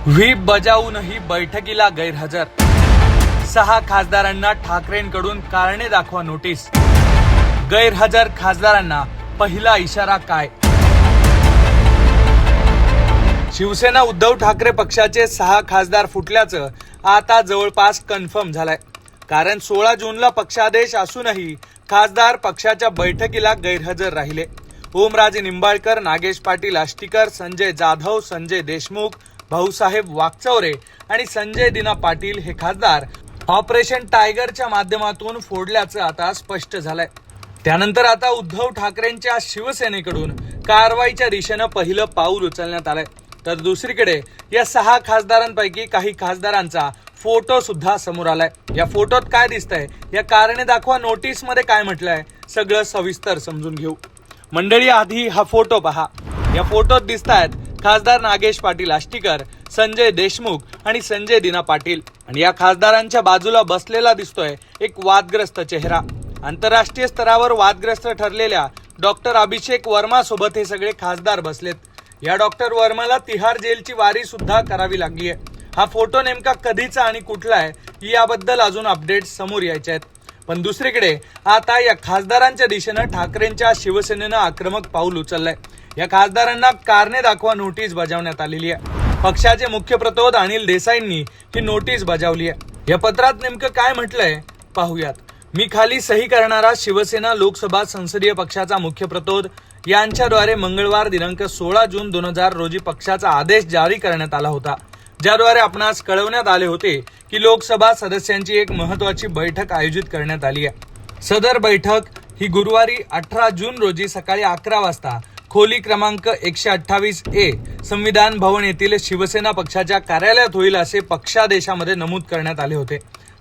Whip बजावूनही बैठकीला गैरहजर, 6 खासदारांना ठाकरेंकडून कारणे दाखवा नोटीस. गैरहजर खासदारांना पहिला इशारा काय? शिवसेना उद्धव ठाकरे पक्षाचे 6 खासदार फुटल्याचं आता जवळपास कन्फर्म झालंय. कारण 16 जूनला पक्षादेश असूनही खासदार पक्षाच्या बैठकीला गैरहजर राहिले. ओमराजे निंबाळकर, नागेश पाटील आष्टीकर, संजय जाधव, संजय देशमुख, भाऊसाहेब वाकचौरे आणि संजय दिना पाटील हे खासदार ऑपरेशन टायगरच्या माध्यमातून फोडल्याचं आता स्पष्ट झालंय. त्यानंतर आता उद्धव ठाकरेंच्या शिवसेनेकडून कारवाईच्या दिशेनं पहिलं पाऊल उचलण्यात आलंय. तर दुसरीकडे या 6 खासदारांपैकी काही खासदारांचा फोटो सुद्धा समोर आलाय. या फोटोत काय दिसतंय, या कारणे दाखवा नोटीस मध्ये काय म्हटलंय, सगळं सविस्तर समजून घेऊ. मंडळी, आधी हा फोटो पहा. या फोटोत दिसतायत खासदार नागेश पाटील आष्टीकर, संजय देशमुख आणि संजय दिना पाटील. आणि या खासदारांच्या बाजूला बसलेला दिसतोय एक वादग्रस्त चेहरा. आंतरराष्ट्रीय स्तरावर वादग्रस्त ठरलेल्या डॉक्टर अभिषेक वर्मा सोबत हे सगळे खासदार बसलेत. या डॉक्टर वर्माला तिहार जेलची वारी सुद्धा करावी लागली आहे. हा फोटो नेमका कधीचा आणि कुठला आहे याबद्दल अजून अपडेट समोर यायचे आहेत. पण दुसरीकडे आता या खासदारांच्या दिशेनं ठाकरेंच्या शिवसेनेनं आक्रमक पाऊल उचललंय. या खासदारांना कारणे दाखवा नोटीस बजावण्यात आलेली आहे. पक्षाचे मुख्य प्रतोद अनिल देसाईंनी ही नोटीस बजावली आहे. या पत्रात नेमकं काय म्हटलंय पाहूयात. मी खाली सही करणारा शिवसेना लोकसभा संसदीय पक्षाचा मुख्य प्रतोद यांच्याद्वारे मंगळवार दिनांक 16 जून 2000 रोजी पक्षाचा आदेश जारी करण्यात आला होता, ज्याद्वारे आपणास कळवण्यात आले होते की लोकसभा सदस्यांची एक महत्वाची बैठक आयोजित करण्यात आली आहे. सदर बैठक ही गुरुवारी 18 जून रोजी सकाळी 11 वाजता खोली क्रमांक 128A संविधान भवन येथील शिवसेना पक्षाच्या कार्यालयात होईल असे पक्षादेशामध्ये नमूद करण्यात आले होते.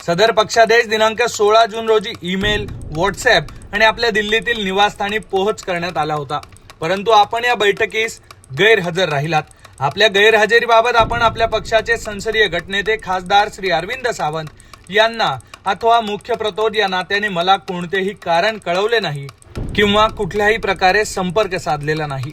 सदर पक्षादेश दिनांक 16 जून रोजी ईमेल, व्हॉट्सअप आणि आपल्या दिल्लीतील निवासस्थानी पोहोच करण्यात आला होता. परंतु आपण या बैठकीस गैरहजर राहिलात. आपल्या गैरहजेरीबाबत आपण आपल्या पक्षाचे संसदीय गटनेते खासदार श्री अरविंद सावंत यांना अथवा मुख्य प्रतोद या नात्याने मला कोणतेही कारण कळवले नाही किंवा कुठल्याही प्रकारे संपर्क साधलेला नाही.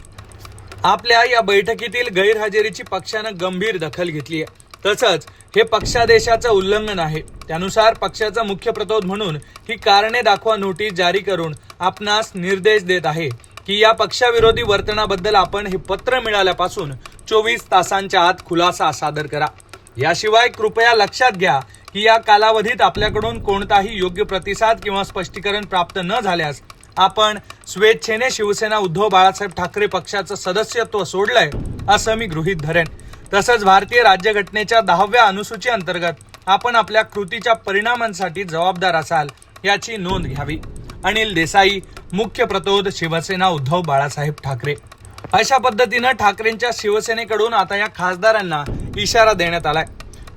आपल्या या बैठकीतील गैरहजेरीची पक्षानं गंभीर दखल घेतली आहे. तसंच हे पक्षादेशाचं उल्लंघन आहे. त्यानुसार पक्षाचा मुख्य प्रतोद म्हणून ही कारणे दाखवा नोटीस जारी करून आपणास निर्देश देत आहे की या पक्षाविरोधी वर्तनाबद्दल आपण हे पत्र मिळाल्यापासून 24 तासांच्या आत खुलासा सादर करा. याशिवाय कृपया लक्षात घ्या की या कालावधीत आपल्याकडून कोणताही योग्य प्रतिसाद किंवा स्पष्टीकरण प्राप्त न झाल्यास आपण स्वेच्छेने शिवसेना उद्धव बाळासाहेब ठाकरे पक्षाचं सदस्यत्व सोडलंय असं मी गृहीत धरेन. तसंच भारतीय राज्यघटनेच्या 10व्या अनुसूची अंतर्गत आपण आपल्या कृतीच्या परिणामांसाठी जबाबदार असाल याची नोंद घ्यावी. अनिल देसाई, मुख्य प्रतोद, शिवसेना उद्धव बाळासाहेब ठाकरे. अशा पद्धतीनं ठाकरेंच्या शिवसेनेकडून आता या खासदारांना इशारा देण्यात आलाय.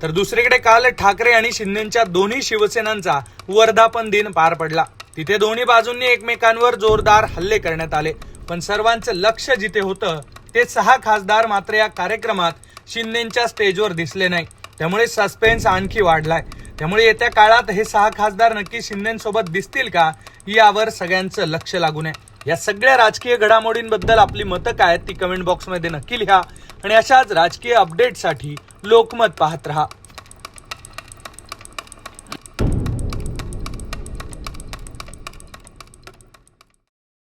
तर दुसरीकडे काल ठाकरे आणि शिंदेच्या दोन्ही शिवसेनांचा वर्धापन दिन पार पडला. तिथे दोन्ही बाजूंनी एकमेकांवर जोरदार हल्ले करण्यात आले. पण सर्वांचं लक्ष जिथे होतं ते 6 खासदार मात्र या कार्यक्रमात शिंदेच्या स्टेजवर दिसले नाही. त्यामुळे सस्पेन्स आणखी वाढलाय. त्यामुळे येत्या काळात हे 6 खासदार नक्की शिंदेसोबत दिसतील का यावर सगळ्यांचं लक्ष लागून आहे. या सगळ्या राजकीय घडामोडींबद्दल आपली मतं काय आहेत ती कमेंट बॉक्समध्ये नक्की लिहा आणि अशाच राजकीय अपडेटसाठी लोकमत पाहत रहा.